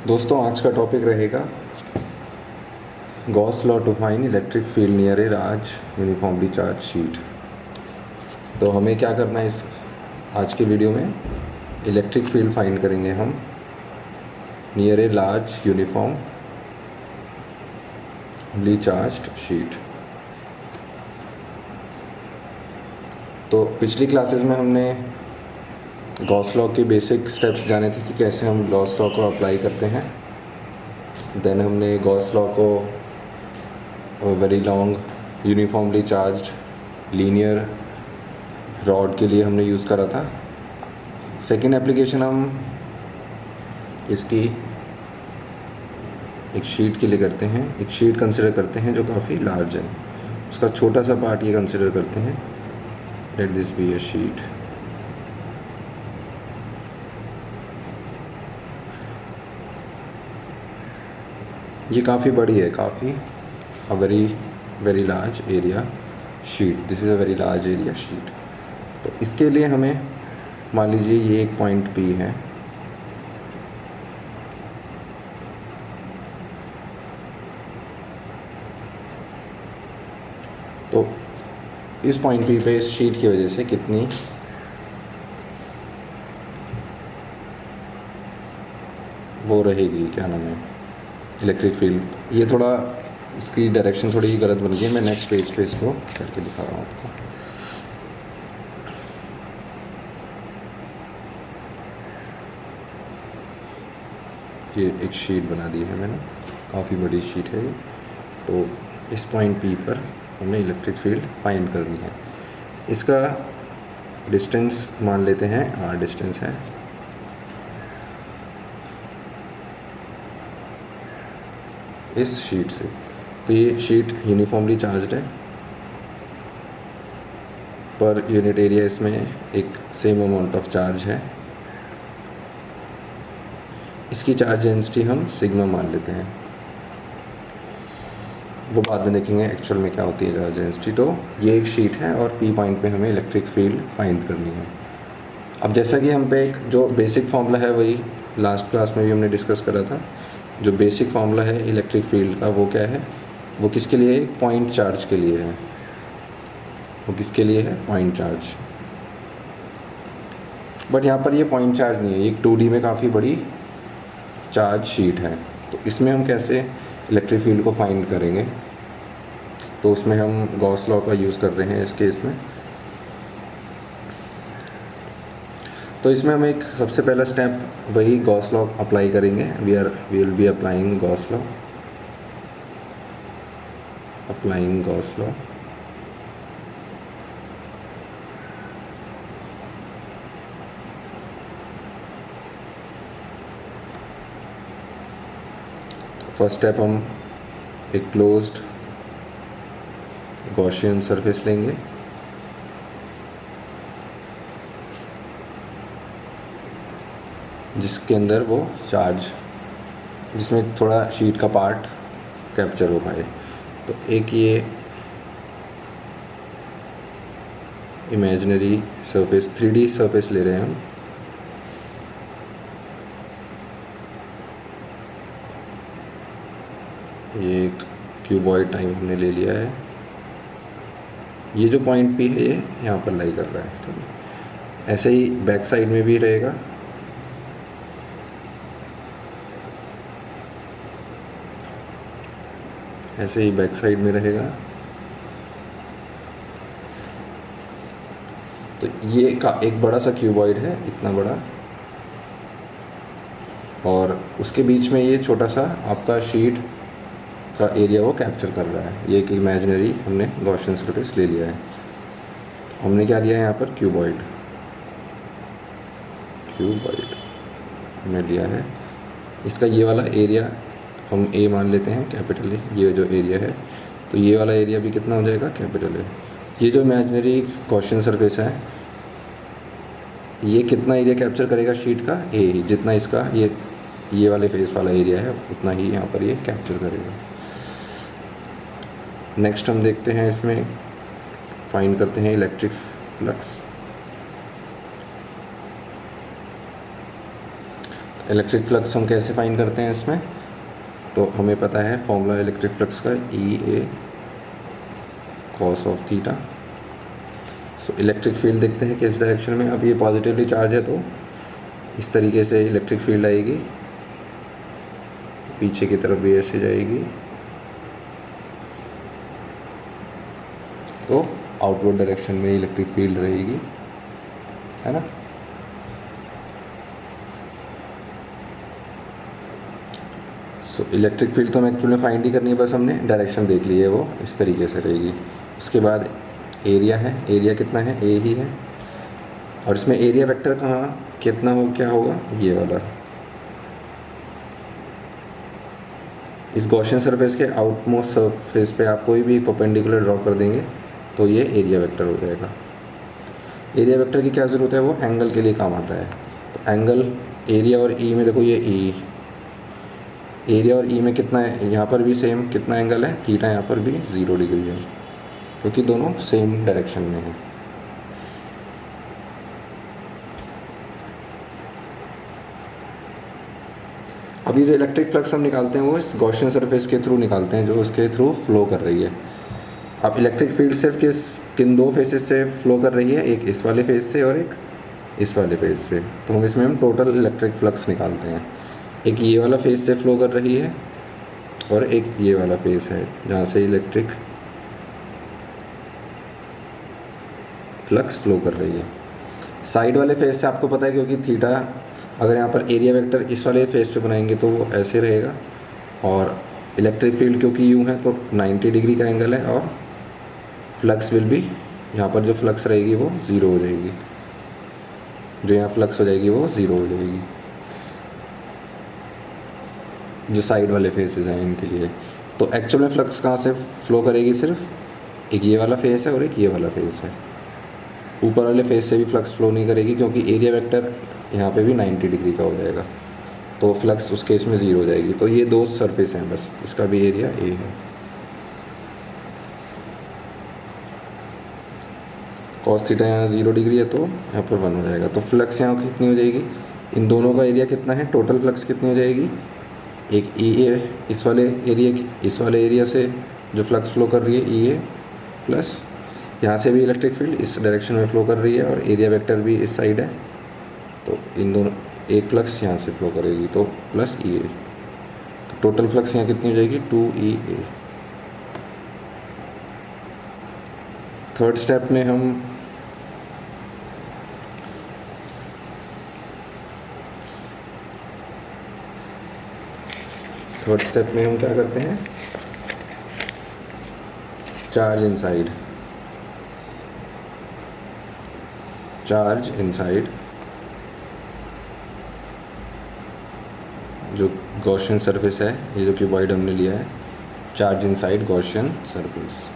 दोस्तों आज का टॉपिक रहेगा Gauss law to find electric field near a large uniformly charge sheet. तो हमें क्या करना है इस आज की वीडियो में, इलेक्ट्रिक फील्ड फाइंड करेंगे हम near a large uniformly charged sheet. तो पिछली क्लासेस में हमने गॉस लॉ के बेसिक स्टेप्स जाने थे कि कैसे हम गॉस लॉ को अप्लाई करते हैं। देन हमने गॉस लॉ को very long uniformly charged linear rod के लिए हमने यूज़ करा था। सेकेंड एप्लीकेशन हम इसकी एक शीट के लिए करते हैं। एक शीट कंसिडर करते हैं जो काफ़ी लार्ज है, उसका छोटा सा पार्ट ये कंसिडर करते हैं। Let this be a sheet. ये काफ़ी बड़ी है, काफ़ी a very large area sheet. This is a very large area sheet. तो इसके लिए हमें मान लीजिए ये एक पॉइंट P है, तो इस पॉइंट P पे इस शीट की वजह से कितनी वो रहेगी, क्या नाम है, इलेक्ट्रिक फील्ड। ये थोड़ा इसकी डायरेक्शन थोड़ी गलत बन गई है, मैं नेक्स्ट पेज पे इसको करके दिखा रहा हूँ आपको। ये एक शीट बना दी है मैंने, काफ़ी बड़ी शीट है ये। तो इस पॉइंट P पर हमें इलेक्ट्रिक फील्ड फाइंड करनी है। इसका डिस्टेंस मान लेते हैं R डिस्टेंस है। इस शीट से, तो ये शीट यूनिफॉर्मली चार्ज्ड है, पर यूनिट एरिया इसमें एक सेम अमाउंट ऑफ चार्ज है। इसकी चार्ज डेंसिटी हम सिग्मा मान लेते हैं, वो बाद में देखेंगे एक्चुअल में क्या होती है चार्ज डेंसिटी। तो ये एक शीट है और P पॉइंट पे हमें इलेक्ट्रिक फील्ड फाइंड करनी है। अब जैसा कि हम पे एक जो बेसिक फार्मूला है वही लास्ट क्लास में भी हमने डिस्कस करा था। जो बेसिक फार्मूला है इलेक्ट्रिक फील्ड का वो क्या है, वो किसके लिए है, पॉइंट चार्ज के लिए है। वो किसके लिए है, पॉइंट चार्ज। बट यहाँ पर ये पॉइंट चार्ज नहीं है, एक 2D में काफ़ी बड़ी चार्ज शीट है। तो इसमें हम कैसे इलेक्ट्रिक फील्ड को फाइंड करेंगे, तो उसमें हम गॉस लॉ का यूज़ कर रहे हैं इस केस में। तो इसमें हम एक सबसे पहला स्टेप वही गॉस लॉ अप्लाई करेंगे। We will be applying Gauss law, first step हम एक क्लोज्ड गॉसियन सरफेस लेंगे, जिसके अंदर वो चार्ज, जिसमें थोड़ा शीट का पार्ट कैप्चर हो पाए। तो एक ये इमेजिनरी सरफेस 3D सरफेस ले रहे हैं हम। ये एक क्यूबॉइड टाइप हमने ले लिया है। ये जो पॉइंट P है ये यहाँ पर लाई कर रहा है, ठीक है। ऐसे ही बैक साइड में भी रहेगा। ऐसे ही बैक साइड में रहेगा। तो ये का एक बड़ा सा क्यूबॉइड है, इतना बड़ा, और उसके बीच में ये छोटा सा आपका शीट का एरिया वो कैप्चर कर रहा है। ये एक इमेजिनरी हमने गॉसियन सरफेस ले लिया है। तो हमने क्या लिया है यहाँ पर, क्यूबॉइड हमने लिया है। इसका ये वाला एरिया हम A मान लेते हैं, कैपिटल A। ये जो एरिया है, तो ये वाला एरिया भी कितना हो जाएगा, कैपिटल A। ये जो इमेजिनरी गॉसियन सरफेस है ये कितना एरिया कैप्चर करेगा शीट का, A। जितना इसका ये वाले फेस वाला एरिया है उतना ही यहाँ पर ये कैप्चर करेगा। नेक्स्ट हम देखते हैं, इसमें फाइंड करते हैं इलेक्ट्रिक फ्लक्स। इलेक्ट्रिक फ्लक्स हम कैसे फाइंड करते हैं इसमें, तो हमें पता है फॉर्मूला इलेक्ट्रिक फ्लक्स का E A cos of theta. So electric field देखते हैं किस डायरेक्शन में। अब ये पॉजिटिवली चार्ज है तो इस तरीके से इलेक्ट्रिक फील्ड आएगी, पीछे की तरफ भी ऐसे जाएगी, तो आउटवर्ड डायरेक्शन में इलेक्ट्रिक फील्ड रहेगी, है ना। सो इलेक्ट्रिक फील्ड तो हमें एक्चुअली फाइंड ही करनी है, बस हमने डायरेक्शन देख ली है, वो इस तरीके से रहेगी। उसके बाद एरिया है, एरिया कितना है, ए ही है, और इसमें एरिया वेक्टर कहाँ कितना हो, क्या होगा, ये वाला। इस गॉसियन सरफेस के आउटमोस्ट सरफेस पे आप कोई भी परपेंडिकुलर ड्रॉ कर देंगे तो ये एरिया वेक्टर हो जाएगा। एरिया वेक्टर की क्या ज़रूरत है, वो एंगल के लिए काम आता है। तो एंगल एरिया और ई में देखो, ये ई, एरिया और ई में कितना है, यहाँ पर भी सेम कितना एंगल है, थीटा, यहाँ पर भी 0 डिग्री है, क्योंकि दोनों सेम डायरेक्शन में हैं। अभी जो इलेक्ट्रिक फ्लक्स हम निकालते हैं वो इस गॉसियन सरफेस के थ्रू निकालते हैं, जो उसके थ्रू फ्लो कर रही है। अब इलेक्ट्रिक फील्ड सिर्फ किन दो फेसेस से फ्लो कर रही है, एक इस वाले फेस से और एक इस वाले फेस से। तो हम इसमें टोटल इलेक्ट्रिक फ्लक्स निकालते हैं। एक ये वाला फेस से फ्लो कर रही है और एक ये वाला फेस है जहाँ से इलेक्ट्रिक फ्लक्स फ्लो कर रही है। साइड वाले फेस से आपको पता है, क्योंकि थीटा अगर यहाँ पर एरिया वेक्टर इस वाले फेस पे बनाएंगे तो वो ऐसे रहेगा, और इलेक्ट्रिक फील्ड क्योंकि यूँ है तो 90 डिग्री का एंगल है, और फ्लक्स विल भी, यहाँ पर जो फ्लक्स रहेगी वो 0 हो जाएगी, जो यहाँ फ्लक्स हो जाएगी वो 0 हो जाएगी, जो साइड वाले फेसेस हैं इनके लिए। तो एक्चुअल में फ्लक्स कहाँ से फ्लो करेगी, सिर्फ एक ये वाला फेस है और एक ये वाला फेस है। ऊपर वाले फेस से भी फ्लक्स फ्लो नहीं करेगी, क्योंकि एरिया वेक्टर यहाँ पे भी 90 डिग्री का हो जाएगा, तो फ्लक्स उस केस में 0 हो जाएगी। तो ये दो सरफेस हैं बस, इसका भी एरिया ए है। कॉस थीटा यहाँ 0 डिग्री है तो यहाँ पर 1 हो जाएगा। तो फ्लक्स यहाँ कितनी हो जाएगी, इन दोनों का एरिया कितना है, टोटल फ्लक्स कितनी हो जाएगी, एक ई ए इस वाले एरिया से जो फ्लक्स फ्लो कर रही है ई ए, प्लस यहाँ से भी इलेक्ट्रिक फील्ड इस डायरेक्शन में फ्लो कर रही है और एरिया वेक्टर भी इस साइड है, तो इन दोनों एक फ्लक्स यहाँ से फ्लो करेगी, तो प्लस ई ए। टोटल फ्लक्स यहाँ कितनी हो जाएगी, 2 ई ए। थर्ड स्टेप में हम क्या करते हैं, चार्ज इनसाइड जो गॉसियन सरफेस है, ये जो क्यूबॉइड हमने लिया है, charge inside Gaussian surface.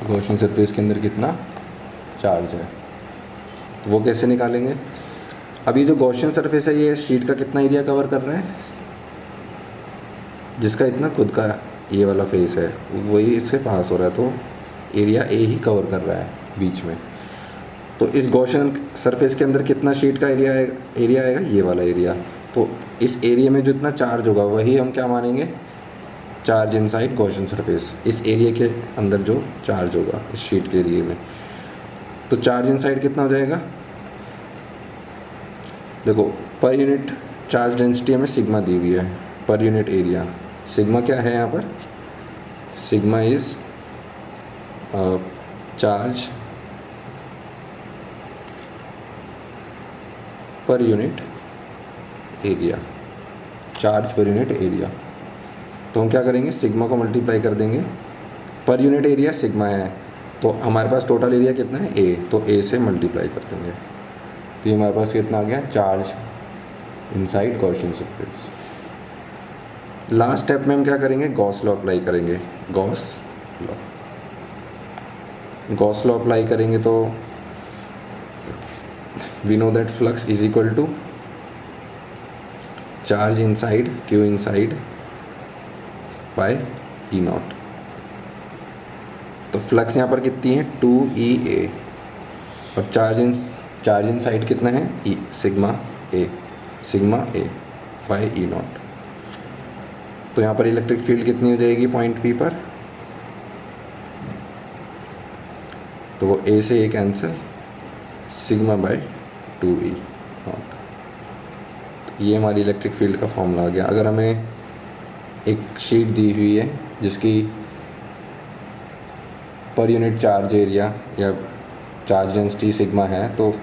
Gaussian surface के अंदर कितना चार्ज है, तो वो कैसे निकालेंगे। अब ये जो गॉसियन सरफेस है, ये शीट का कितना एरिया कवर कर रहा है, जिसका इतना खुद का ये वाला फेस है वही इससे पास हो रहा है, तो एरिया ए ही कवर कर रहा है बीच में। तो इस गॉसियन सरफेस के अंदर कितना शीट का एरिया आएगा, ये वाला एरिया। तो इस एरिया में जितना चार्ज होगा वही हम क्या मानेंगे, चार्ज इनसाइड गॉसियन सरफेस। इस एरिया के अंदर जो चार्ज होगा इस शीट के एरिया में, तो चार्ज इनसाइड कितना हो जाएगा, देखो पर यूनिट चार्ज डेंसिटी हमें सिग्मा दी हुई है, पर यूनिट एरिया। सिग्मा क्या है यहाँ पर, sigma is charge per unit area, charge per unit area. तो हम क्या करेंगे, सिग्मा को मल्टीप्लाई कर देंगे, पर यूनिट एरिया सिग्मा है, तो हमारे पास टोटल एरिया कितना है ए, तो ए से मल्टीप्लाई कर देंगे, तो ये हमारे पास कितना आ गया, charge inside Gaussian surface. Last step में हम क्या करेंगे, गॉस लॉ अप्लाई करेंगे। गॉस लॉ अप्लाई करेंगे तो we know that flux is equal to charge inside q inside by e naught. तो फ्लक्स यहाँ पर कितनी है, 2 ई ए, और चार्ज चार्ज इन साइड कितना है ई sigma A by E naught. तो यहाँ पर इलेक्ट्रिक फील्ड कितनी हो जाएगी पॉइंट पी पर, तो वो ए से A cancel, sigma by 2e naught. ये हमारी इलेक्ट्रिक फील्ड का फॉर्मूला आ गया। अगर हमें एक शीट दी हुई है जिसकी पर यूनिट चार्ज एरिया या चार्ज डेंसिटी सिग्मा है, तो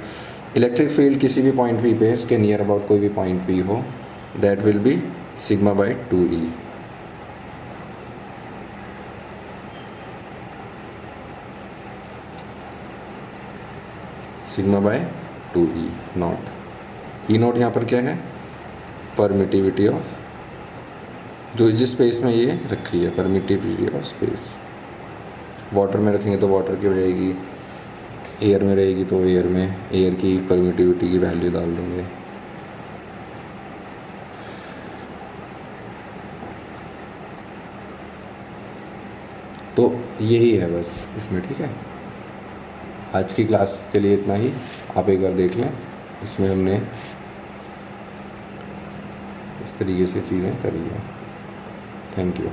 इलेक्ट्रिक फील्ड किसी भी पॉइंट पी पे, इसके नियर अबाउट कोई भी पॉइंट पी हो, that will be sigma by 2e। Sigma bye 2e not. E not यहाँ पर क्या है, परमिटिविटी ऑफ, जो जिस स्पेस में ये रखी है, परमिटिविटी ऑफ स्पेस। वाटर में रखेंगे तो वाटर की हो जाएगी, एयर में रहेगी तो एयर में एयर की परमिटिविटी की वैल्यू डाल देंगे। तो यही है बस इसमें, ठीक है। आज की क्लास के लिए इतना ही, आप एक बार देख लें। इसमें हमने इस तरीके से चीज़ें करी हैं। Thank you.